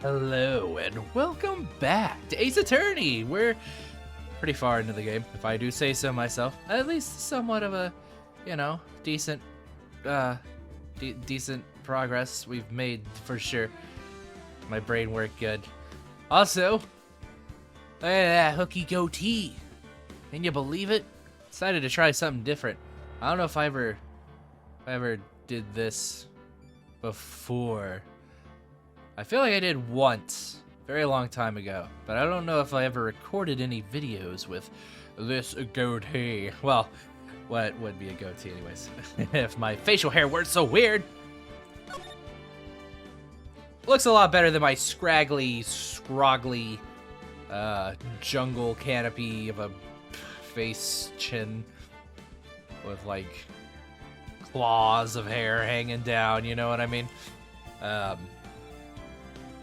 Hello and welcome back to Ace Attorney. We're pretty far into the game, if I do say so myself. At least somewhat of a, decent, decent progress we've made for sure. My brain worked good. Also, that Hooky goatee. Can you believe it? Decided to try something different. I don't know if I ever did this before. I feel like I did once, very long time ago, but I don't know if I ever recorded any videos with this goatee. Well, what would be a goatee anyways? If my facial hair weren't so weird. Looks a lot better than my scraggly, jungle canopy of a face chin with like claws of hair hanging down, you know what I mean?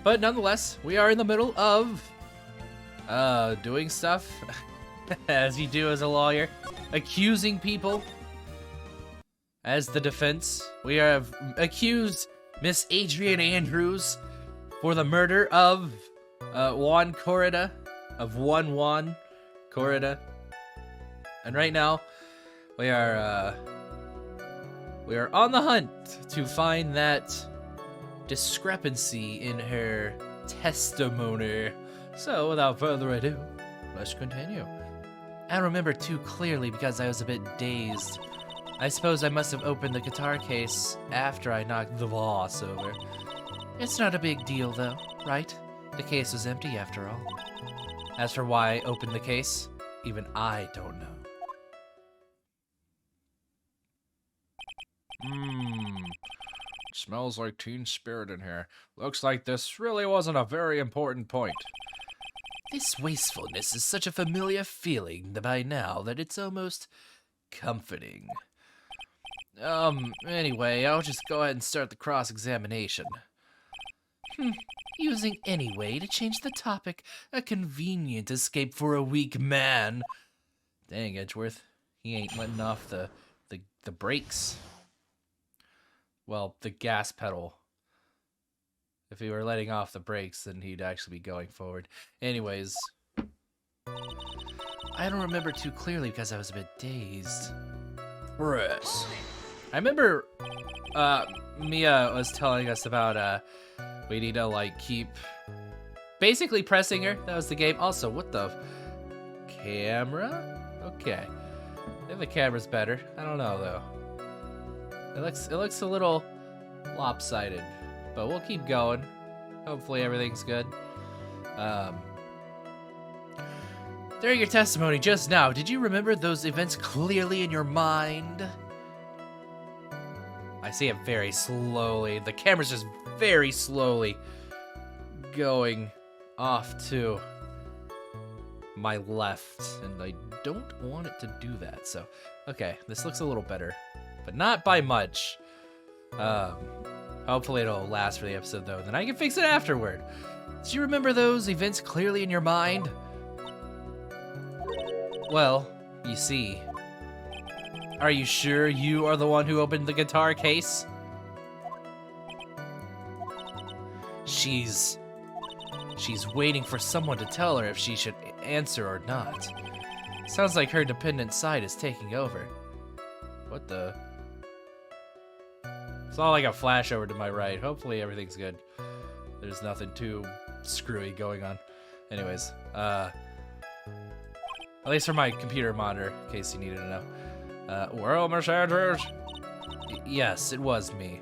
But nonetheless, we are in the middle of doing stuff, as you do as a lawyer, accusing people as the defense. We have accused Miss Adrian Andrews for the murder of Juan Corrida, Corrida. And right now, we are on the hunt to find that discrepancy in her testimony. So, without further ado, let's continue. I remember too clearly because I was a bit dazed. I suppose I must have opened the guitar case after I knocked the boss over. It's not a big deal though, right? The case was empty after all. As for why I opened the case, even I don't know. Smells like teen spirit in here. Looks like this really wasn't a very important point. This wastefulness is such a familiar feeling by now that it's almost comforting. Anyway, I'll just go ahead and start the cross-examination. Using anyway to change the topic, a convenient escape for a weak man. Dang, Edgeworth, he ain't letting off the brakes. Well, the gas pedal. If he were letting off the brakes, then he'd actually be going forward. Anyways, I don't remember too clearly because I was a bit dazed. Press. I remember Mia was telling us about we need to like keep basically pressing her. That was the game. Also, what the camera? Okay. I think the camera's better. I don't know though. It looks a little lopsided, but we'll keep going. Hopefully everything's good. During your testimony just now, did you remember those events clearly in your mind? I see it very slowly. The camera's just very slowly going off to my left, and I don't want it to do that. So, okay, this looks a little better, but not by much. Hopefully it'll last for the episode though, then I can fix it afterward. Do you remember those events clearly in your mind? Well, you see. Are you sure you are the one who opened the guitar case? She's waiting for someone to tell her if she should answer or not. Sounds like her dependent side is taking over. What the? It's all like a flash over to my right. Hopefully everything's good. There's nothing too screwy going on. Anyways, at least for my computer monitor, in case you needed to know. Well, Miss Andrews? Yes, it was me.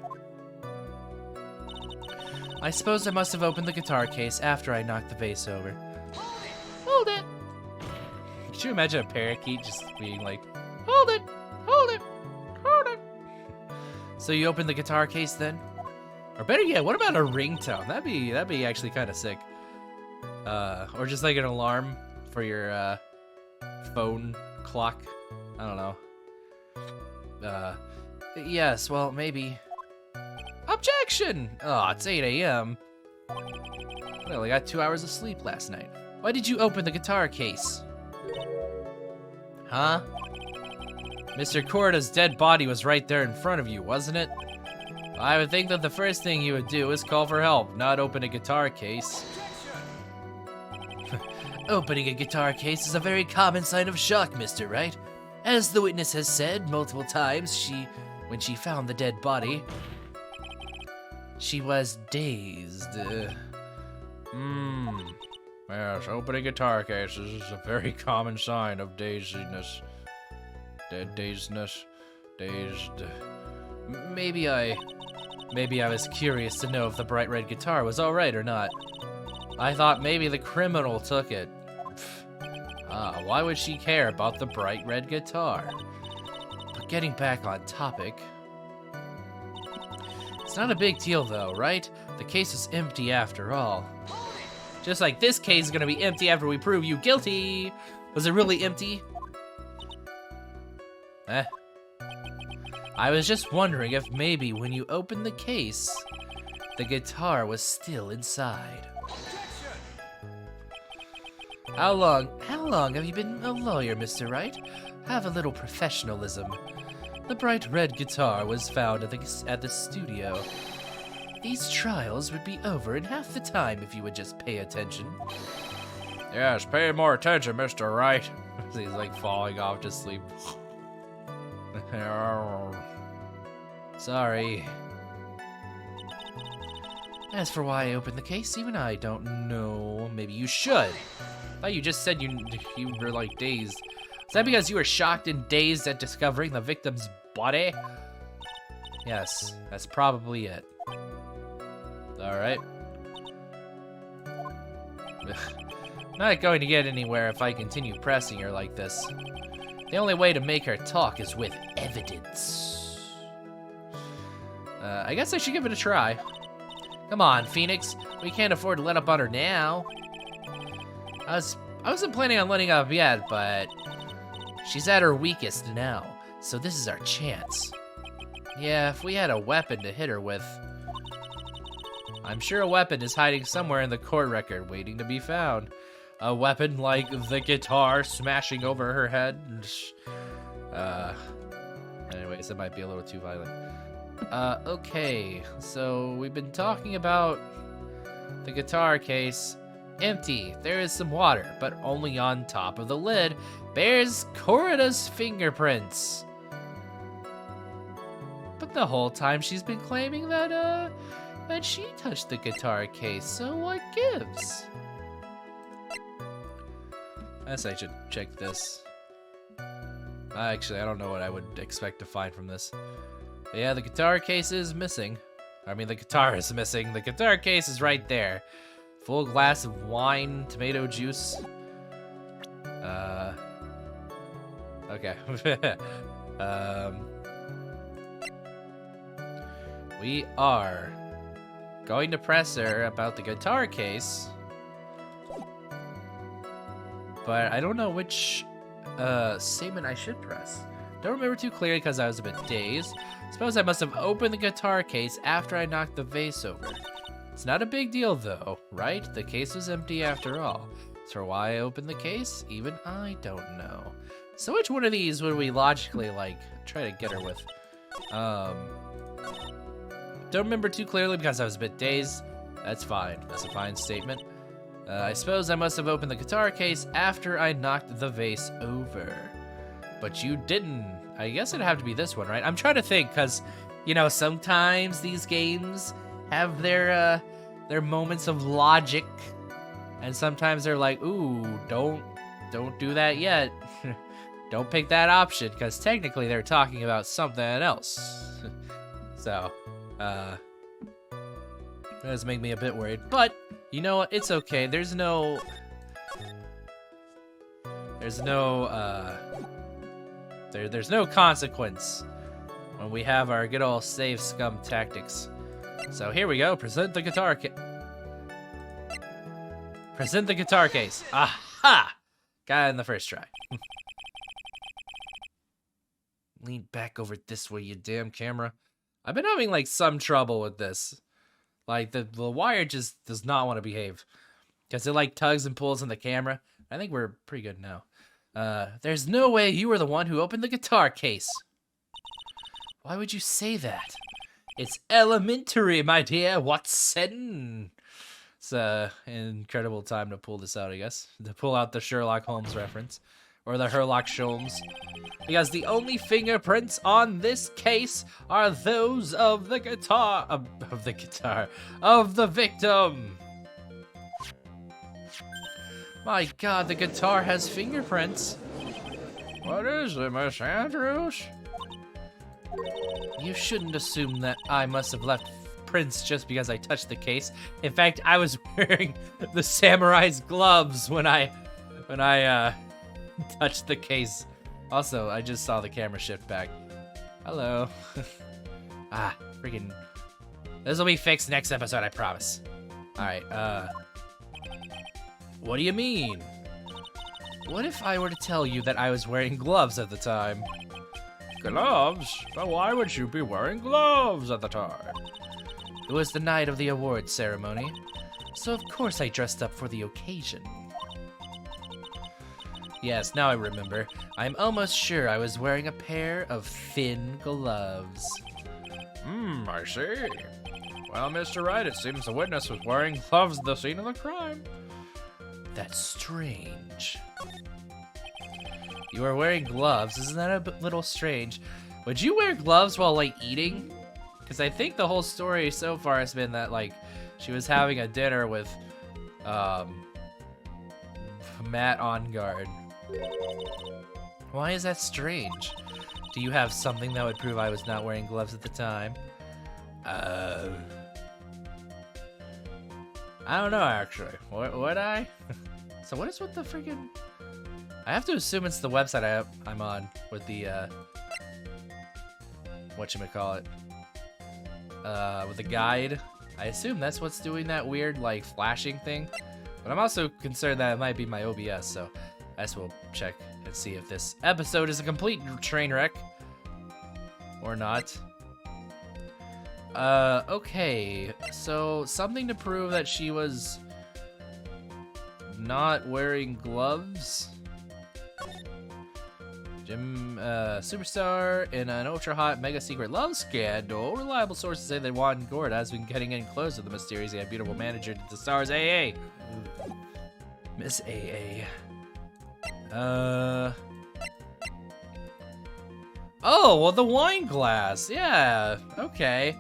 I suppose I must have opened the guitar case after I knocked the vase over. Hold it! Could you imagine a parakeet just being like, hold it! Hold it! Hold it! So you opened the guitar case then? Or better yet, what about a ringtone? That'd be actually kind of sick. Or just like an alarm for your phone clock. I don't know. Yes, well, maybe. Objection! Oh, it's 8 a.m. I only got 2 hours of sleep last night. Why did you open the guitar case? Huh? Mr. Corrida's dead body was right there in front of you, wasn't it? I would think that the first thing you would do is call for help, not open a guitar case. Opening a guitar case is a very common sign of shock, mister, right? As the witness has said multiple times, when she found the dead body, she was dazed. Yes, opening guitar cases is a very common sign of dazedness. Dazedness. Dazed. Maybe I was curious to know if the bright red guitar was alright or not. I thought maybe the criminal took it. Why would she care about the bright red guitar? But getting back on topic, it's not a big deal though, right? The case is empty after all. Just like this case is gonna be empty after we prove you guilty. Was it really empty? I was just wondering if maybe when you opened the case, the guitar was still inside. How long have you been a lawyer, Mr. Wright? Have a little professionalism. The bright red guitar was found at the studio. These trials would be over in half the time if you would just pay attention. Yes, pay more attention, Mr. Wright. He's like falling off to sleep. Sorry. As for why I opened the case, even I don't know. Maybe you should. I thought you just said you were like dazed. Is that because you were shocked and dazed at discovering the victim's body? Yes, that's probably it. Alright. Not going to get anywhere if I continue pressing her like this. The only way to make her talk is with evidence. I guess I should give it a try. Come on, Phoenix. We can't afford to let up on her now. I wasn't planning on letting up yet, but she's at her weakest now, so this is our chance. Yeah, if we had a weapon to hit her with. I'm sure a weapon is hiding somewhere in the court record waiting to be found. A weapon like the guitar smashing over her head. Anyways, that might be a little too violent. Okay, so we've been talking about the guitar case. Empty. There is some water, but only on top of the lid bears Corrida's fingerprints. But the whole time she's been claiming that she touched the guitar case, so what gives? I guess I should check this. Actually, I don't know what I would expect to find from this. But yeah, the guitar case is missing. I mean, the guitar is missing. The guitar case is right there. Full glass of wine, tomato juice. Okay. We are going to press her about the guitar case. But I don't know which statement I should press. Don't remember too clearly because I was a bit dazed. Suppose I must have opened the guitar case after I knocked the vase over. It's not a big deal though, right? The case was empty after all. So why I opened the case? Even I don't know. So which one of these would we logically, like, try to get her with? Don't remember too clearly because I was a bit dazed. That's fine. That's a fine statement. I suppose I must have opened the guitar case after I knocked the vase over. But you didn't. I guess it'd have to be this one, right? I'm trying to think, because, you know, sometimes these games have their moments of logic, and sometimes they're like, ooh, don't do that yet. Don't pick that option, because technically they're talking about something else. So, that does make me a bit worried, but you know what? It's okay. There's no consequence when we have our good old save scum tactics. So here we go. Present the guitar case. Present the guitar case. Aha! Got it in the first try. Lean back over this way, you damn camera. I've been having like some trouble with this. Like the wire just does not want to behave. Because it like tugs and pulls on the camera. I think we're pretty good now. There's no way you were the one who opened the guitar case. Why would you say that? It's elementary, my dear Watson. It's an incredible time to pull this out, I guess. To pull out the Sherlock Holmes reference. Or the Herlock Sholmes. Because the only fingerprints on this case are those of the guitar. Of the victim. My god, the guitar has fingerprints. What is it, Miss Andrews? You shouldn't assume that I must have left prints just because I touched the case. In fact, I was wearing the samurai's gloves when I touched the case. Also, I just saw the camera shift back. Hello. Freaking. This will be fixed next episode, I promise. Alright, what do you mean? What if I were to tell you that I was wearing gloves at the time? Gloves? But why would you be wearing gloves at the time? It was the night of the awards ceremony, so of course I dressed up for the occasion. Yes, now I remember. I'm almost sure I was wearing a pair of thin gloves. I see. Well, Mr. Wright, it seems the witness was wearing gloves at the scene of the crime. That's strange. You are wearing gloves, isn't that a little strange? Would you wear gloves while, like, eating? Because I think the whole story so far has been that, like, she was having a dinner with, Matt Ongard. Why is that strange? Do you have something that would prove I was not wearing gloves at the time? I don't know, actually. Would I? So what is with the freaking... I have to assume it's the website I'm on with the, whatchamacallit? With the guide. I assume that's what's doing that weird, like, flashing thing. But I'm also concerned that it might be my OBS, so I guess we'll check and see if this episode is a complete train wreck. Or not. Okay. So, something to prove that she was not wearing gloves? Superstar in an ultra-hot mega-secret love scandal. Reliable sources say that Juan Gord has been getting in close with the mysterious yet beautiful manager to the stars AA. Miss AA. Oh, well, the wine glass. Yeah, okay.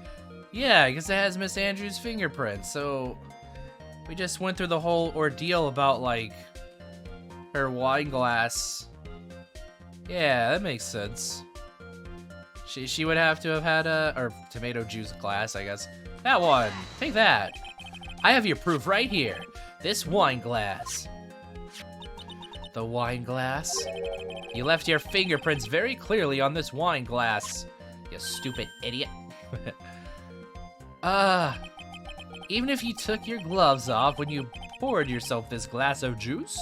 Yeah, because it has Miss Andrews' fingerprints. So we just went through the whole ordeal about, like, her wine glass. Yeah, that makes sense. She would have to have had or tomato juice glass, I guess. That one, take that. I have your proof right here. This wine glass. The wine glass? You left your fingerprints very clearly on this wine glass, you stupid idiot. Even if you took your gloves off when you poured yourself this glass of juice,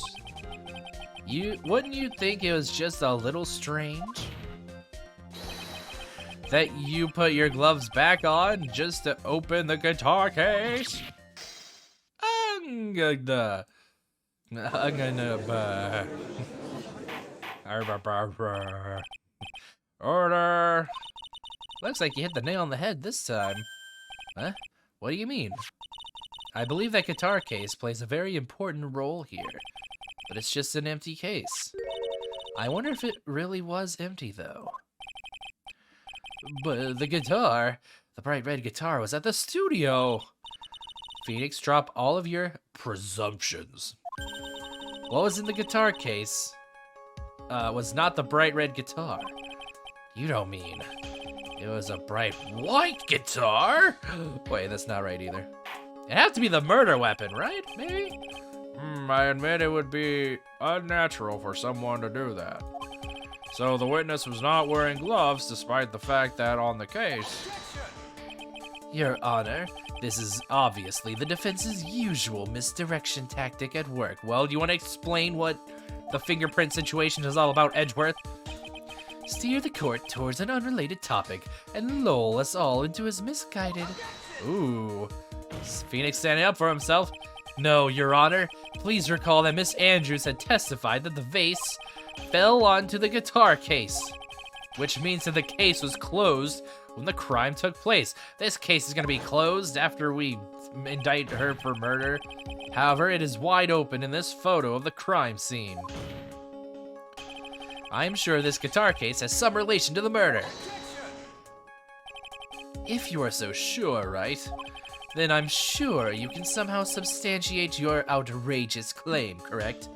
wouldn't you think it was just a little strange that you put your gloves back on just to open the guitar case? I'm gonna order. Looks like you hit the nail on the head this time. Huh? What do you mean? I believe that guitar case plays a very important role here, but it's just an empty case. I wonder if it really was empty, though. But the guitar, the bright red guitar, was at the studio. Phoenix, drop all of your presumptions. What was in the guitar case was not the bright red guitar. You don't mean it was a bright white guitar? Wait, that's not right either. It'd have to be the murder weapon, right? Maybe? I admit it would be unnatural for someone to do that. So the witness was not wearing gloves despite the fact that on the case... Your Honor, this is obviously the defense's usual misdirection tactic at work. Well, do you want to explain what the fingerprint situation is all about, Edgeworth? Steer the court towards an unrelated topic and lull us all into his misguided... Ooh. Is Phoenix standing up for himself? No, Your Honor. Please recall that Miss Andrews had testified that the vase fell onto the guitar case, which means that the case was closed when the crime took place. This case is going to be closed after we indict her for murder. However, it is wide open in this photo of the crime scene. I'm sure this guitar case has some relation to the murder. If you are so sure, right? Then I'm sure you can somehow substantiate your outrageous claim, correct?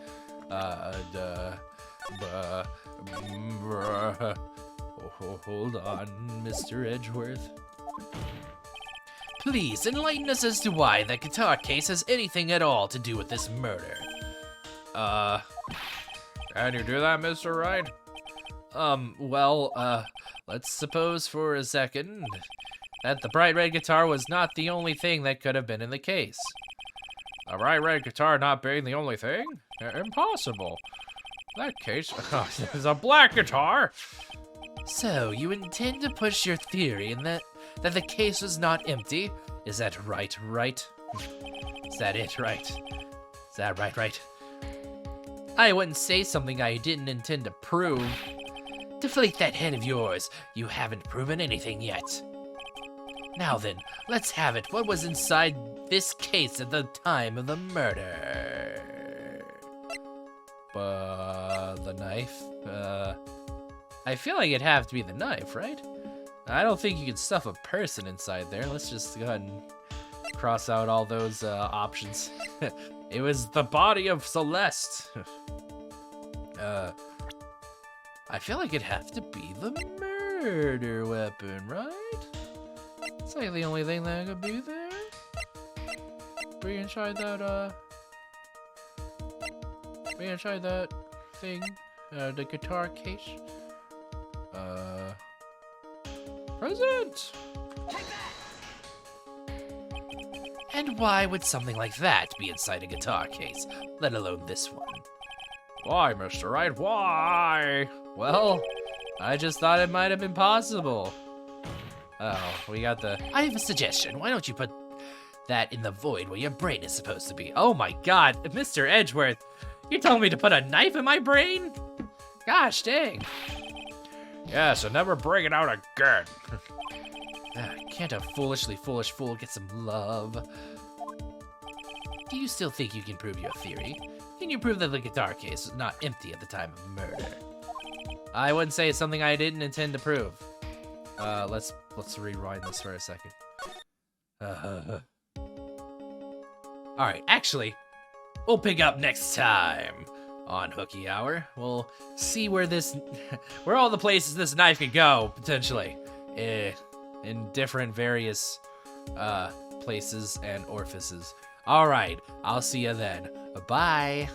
Hold on, Mr. Edgeworth. Please enlighten us as to why that guitar case has anything at all to do with this murder. Can you do that, Mr. Wright? Let's suppose for a second that the bright red guitar was not the only thing that could have been in the case. A bright red guitar not being the only thing? Impossible. That case is a black guitar. So, you intend to push your theory in that the case was not empty? Is that right? Is that it, right? Is that right? I wouldn't say something I didn't intend to prove. Deflate that head of yours. You haven't proven anything yet. Now then, let's have it. What was inside this case at the time of the murder? The knife? I feel like it'd have to be the knife, right? I don't think you can stuff a person inside there. Let's just go ahead and cross out all those options. It was the body of Celeste. I feel like it'd have to be the murder weapon, right? It's like the only thing that could be there. Be inside that, thing, the guitar case. Present! And why would something like that be inside a guitar case, let alone this one? Why, Mr. Wright? Why? Well, I just thought it might have been possible. Oh, we got the... I have a suggestion. Why don't you put that in the void where your brain is supposed to be? Oh my god, Mr. Edgeworth, you're telling me to put a knife in my brain? Gosh dang. Yes, and never bring it out again. Can't a foolishly foolish fool get some love? Do you still think you can prove your theory? Can you prove that the guitar case was not empty at the time of murder? I wouldn't say it's something I didn't intend to prove. Let's rewind this for a second. Alright, actually, we'll pick up next time on Hooky Hour. We'll see where where all the places this knife could go, potentially. In different various places and orifices. Alright, I'll see you then. Bye.